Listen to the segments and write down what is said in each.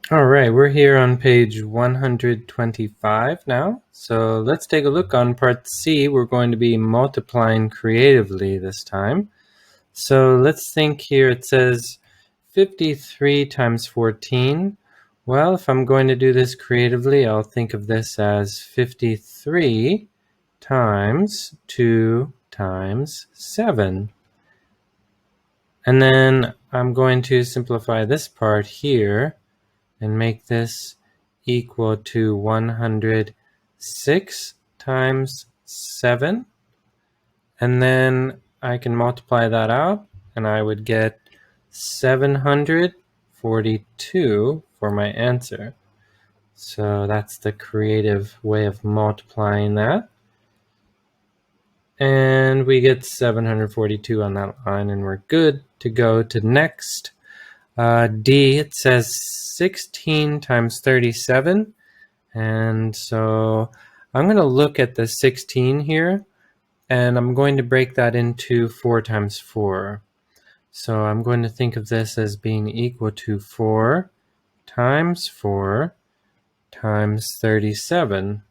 All right, we're here on page 125 now. So let's take a look on part C. We're going to be multiplying creatively this time. So let's think here. It says 53 times 14. Well, if I'm going to do this creatively, I'll think of this as 53 times 2 times 7. And then I'm going to simplify this part here and make this equal to 106 times 7. And then I can multiply that out, and I would get 742 for my answer. So that's the creative way of multiplying that. And we get 742 on that line, and we're good to go to next. D, it says 16 times 37. And so I'm going to look at the 16 here, and I'm going to break that into 4 times 4. So I'm going to think of this as being equal to 4 times 4 times 37.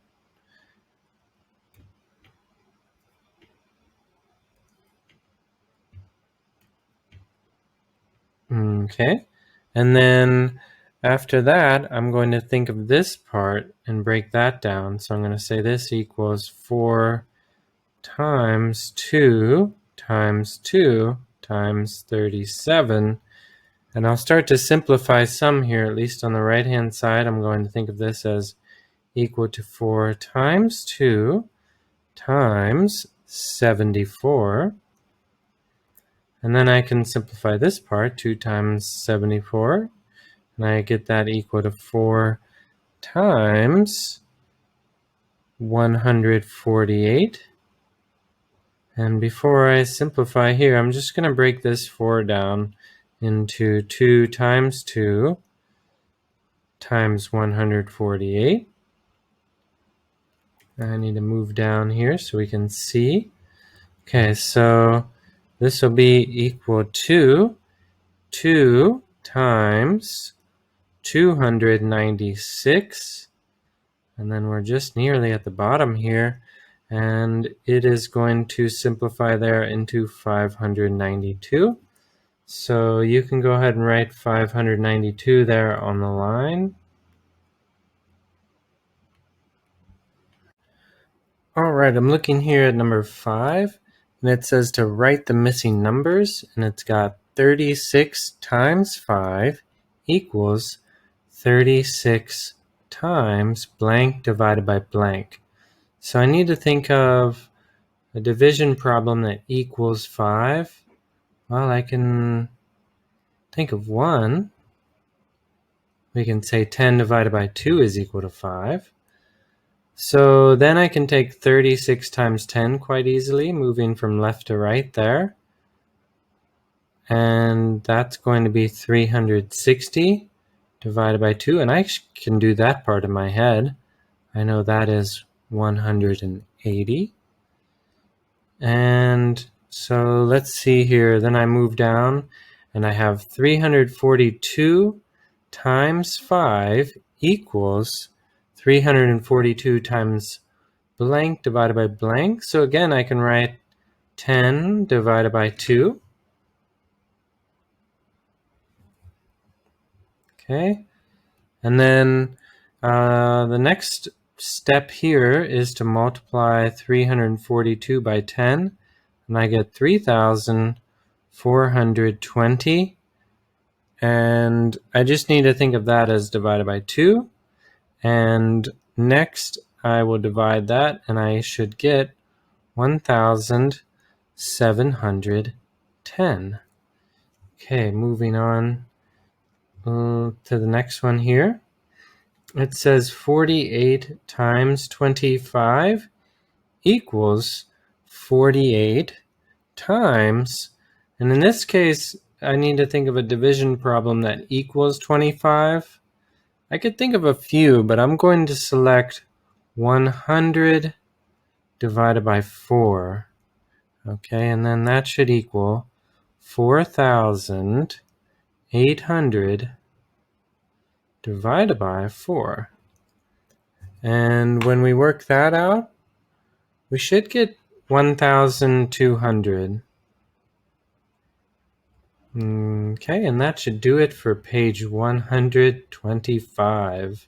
Okay, and then after that, I'm going to think of this part and break that down. So I'm going to say this equals 4 times 2 times 2 times 37. And I'll start to simplify some here, at least on the right-hand side. I'm going to think of this as equal to 4 times 2 times 74. And then I can simplify this part, 2 times 74. And I get that equal to 4 times 148. And before I simplify here, I'm just going to break this 4 down into 2 times 2 times 148. I need to move down here so we can see. Okay, so this will be equal to 2 times 296. And then we're just nearly at the bottom here. And it is going to simplify there into 592. So you can go ahead and write 592 there on the line. All right, I'm looking here at number 5, and it says to write the missing numbers, and it's got 36 times 5 equals 36 times blank divided by blank. So I need to think of a division problem that equals 5. Well, I can think of one. We can say 10 divided by 2 is equal to 5. So then I can take 36 times 10 quite easily, moving from left to right there. And that's going to be 360 divided by 2. And I can do that part in my head. I know that is 180. And so let's see here. Then I move down, and I have 342 times 5 equals 342 times blank divided by blank. So again, I can write 10 divided by 2. Okay. And then the next step here is to multiply 342 by 10. And I get 3,420. And I just need to think of that as divided by 2. And next, I will divide that, and I should get 1,710. Okay, moving on to the next one here. It says 48 times 25 equals 48 times, and in this case, I need to think of a division problem that equals 25. I could think of a few, but I'm going to select 100 divided by 4. Okay, and then that should equal 4,800 divided by 4. And when we work that out, we should get 1,200. Okay, and that should do it for page 125.